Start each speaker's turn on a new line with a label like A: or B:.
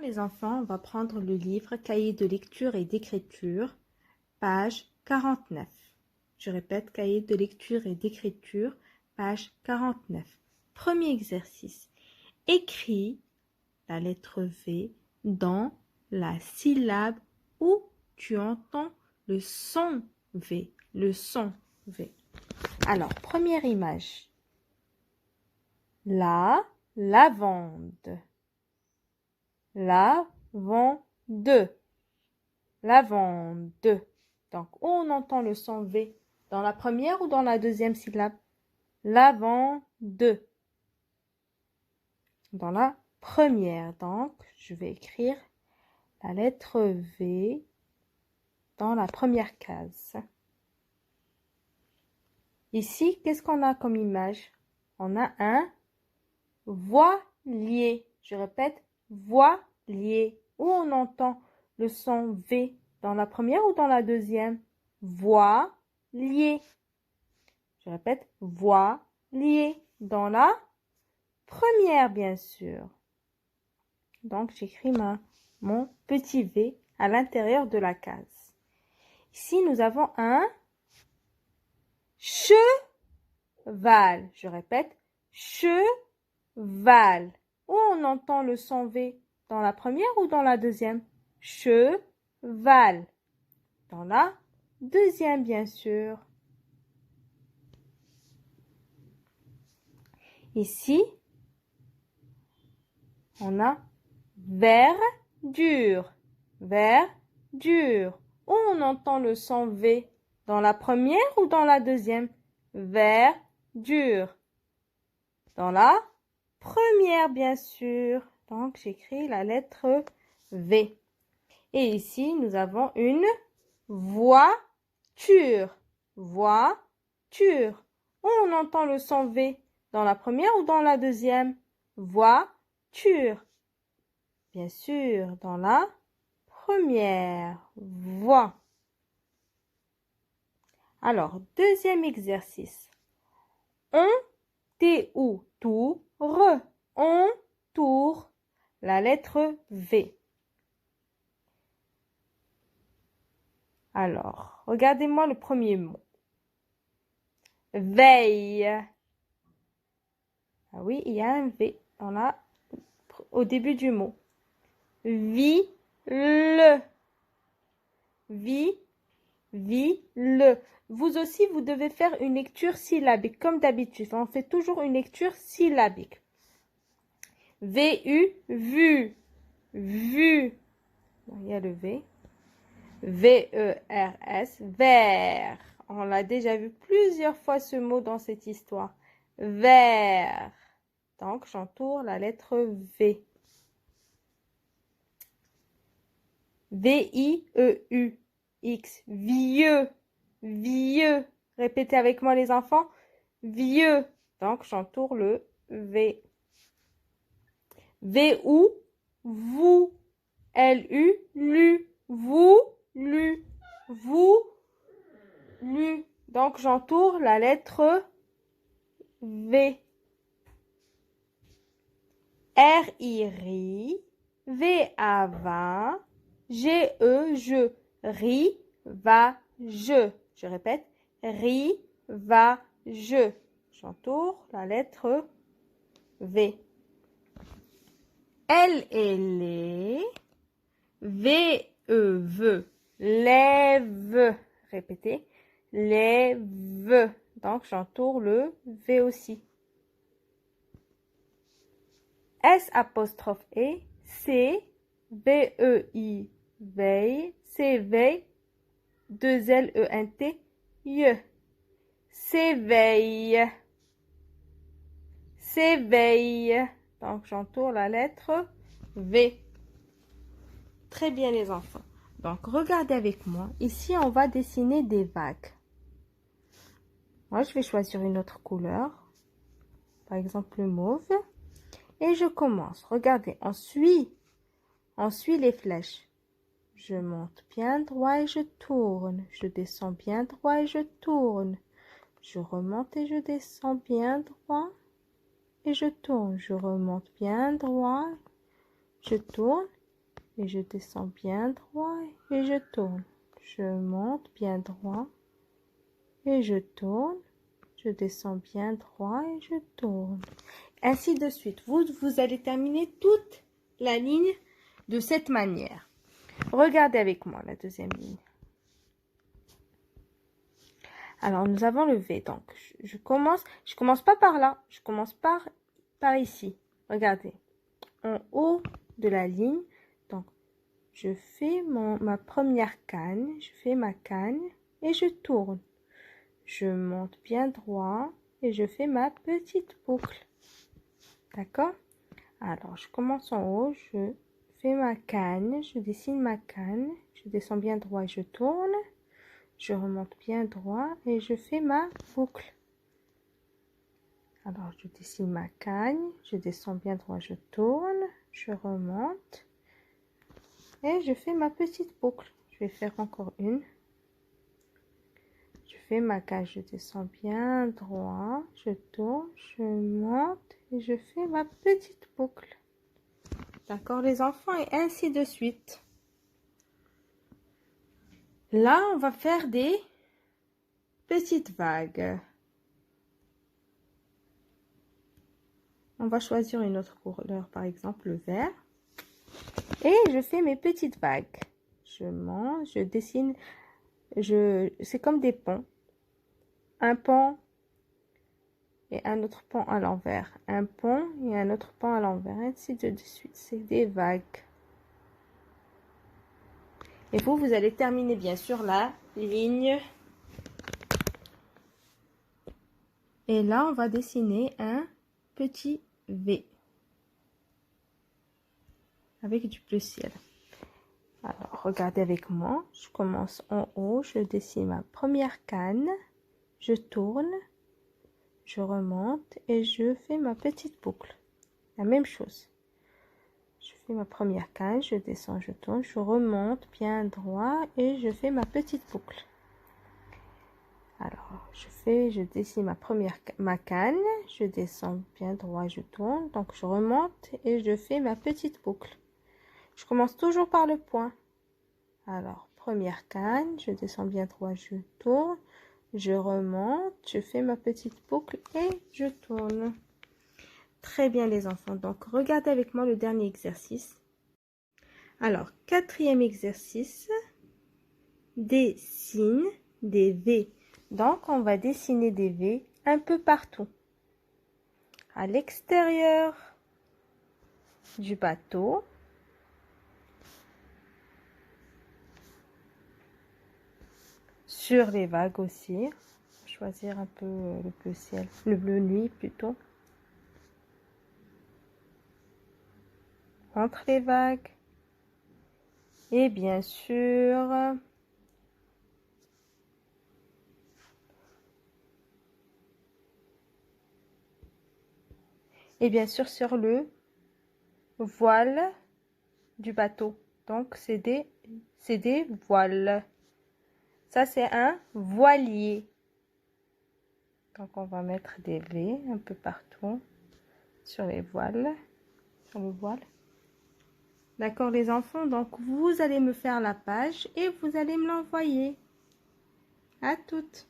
A: Les enfants, on va prendre le livre Cahier de lecture et d'écriture, page 49. Je répète, Cahier de lecture et d'écriture, page 49. Premier exercice. Écris la lettre V dans la syllabe où tu entends le son V. Le son V. Alors, première image. La lavande. Lavande. Lavande. Donc, où on entend le son V? Dans la première ou dans la deuxième syllabe? Lavande. Dans la première. Donc, je vais écrire la lettre V dans la première case. Ici, qu'est-ce qu'on a comme image? On a un voilier. Je répète, voilier. Où on entend le son V? Dans la première ou dans la deuxième? Voilier. Je répète, voilier. Dans la première, bien sûr. Donc, j'écris mon petit V à l'intérieur de la case. Ici, nous avons un cheval. Je répète, cheval. Où on entend le son V? Dans la première ou dans la deuxième? Cheval. Dans la deuxième, bien sûr. Ici, on a verdure. Verdure. Où on entend le son V? Dans la première ou dans la deuxième? Verdure. Dans la première, bien sûr. Donc, j'écris la lettre V. Et ici, nous avons une voiture. Voiture. Où on entend le son V? Dans la première ou dans la deuxième? Voiture. Bien sûr, dans la première. Voix. Alors, deuxième exercice. On tour. On tour la lettre V. Alors, regardez-moi le premier mot. Veille. Ah oui, il y a un V au début du mot. Ville. Ville. Vous aussi, vous devez faire une lecture syllabique, comme d'habitude. On fait toujours une lecture syllabique. V-U, vu. Vu. Il y a le V. V-E-R-S, vert. On l'a déjà vu plusieurs fois ce mot dans cette histoire. Vert. Donc, j'entoure la lettre V. V-I-E-U-X, vieux. Vieux. Répétez avec moi les enfants. Vieux. Donc, j'entoure le V. V-U, vous. L-U, lu. Vous, lu. Vous, lu. Donc, j'entoure la lettre V. R-I, ri. V-A, va. G-E, je. Ri, va, je. Je répète. Ri, va, je. J'entoure la lettre V. L et les. V-E, ve. Lève. Répétez. Lève. Donc, j'entoure le V aussi. S apostrophe E. C. V-E-I. Veille. C. Veille. 2 L-E-N-T. Y. S'éveille. S'éveille. Donc, j'entoure la lettre V. Très bien, les enfants. Donc, regardez avec moi. Ici, on va dessiner des vagues. Moi, je vais choisir une autre couleur. Par exemple, le mauve. Et je commence. Regardez, on suit les flèches. Je monte bien droit et je tourne. Je descends bien droit et je tourne. Je remonte et je descends bien droit et je tourne. Je remonte bien droit, je tourne et je descends bien droit et je tourne. Je monte bien droit et je tourne. Je descends bien droit et je tourne. Ainsi de suite. Vous allez terminer toute la ligne de cette manière. Regardez avec moi la deuxième ligne. Alors, nous avons le V. Donc, je commence pas par là. Je commence par ici. Regardez. En haut de la ligne. Donc, je fais ma première canne. Je fais ma canne et je tourne. Je monte bien droit et je fais ma petite boucle. D'accord? Alors, je commence en haut. Je fais ma canne. Je dessine ma canne. Je descends bien droit et je tourne. Je remonte bien droit et je fais ma boucle. Alors, je dessine ma canne, je descends bien droit, je tourne, je remonte et je fais ma petite boucle. Je vais faire encore une. Je fais ma canne, je descends bien droit, je tourne, je monte et je fais ma petite boucle. D'accord, les enfants, et ainsi de suite. Là, on va faire des petites vagues. On va choisir une autre couleur, par exemple le vert. Et je fais mes petites vagues. Je monte, je dessine, c'est comme des ponts. Un pont et un autre pont à l'envers. Un pont et un autre pont à l'envers. Ainsi de suite. C'est des vagues. Et vous allez terminer bien sûr la ligne. Et là, on va dessiner un petit V. Avec du bleu ciel. Alors, regardez avec moi. Je commence en haut. Je dessine ma première canne. Je tourne. Je remonte et je fais ma petite boucle. La même chose. Je fais ma première canne. Je descends, je tourne. Je remonte bien droit et je fais ma petite boucle. Alors, je dessine ma canne. Je descends bien droit, je tourne. Donc, je remonte et je fais ma petite boucle. Je commence toujours par le point. Alors, première canne, je descends bien droit, je tourne, je remonte, je fais ma petite boucle et je tourne. Très bien les enfants, donc regardez avec moi le dernier exercice. Alors, quatrième exercice, dessine des V. Donc, on va dessiner des V un peu partout. À l'extérieur du bateau. Sur les vagues aussi. Choisir un peu le bleu ciel, le bleu nuit plutôt. Entre les vagues. Et bien sûr, sur le voile du bateau. Donc c'est des voiles. Ça c'est un voilier. Donc on va mettre des V un peu partout sur les voiles, sur le voile. D'accord les enfants, donc vous allez me faire la page et vous allez me l'envoyer. À toutes.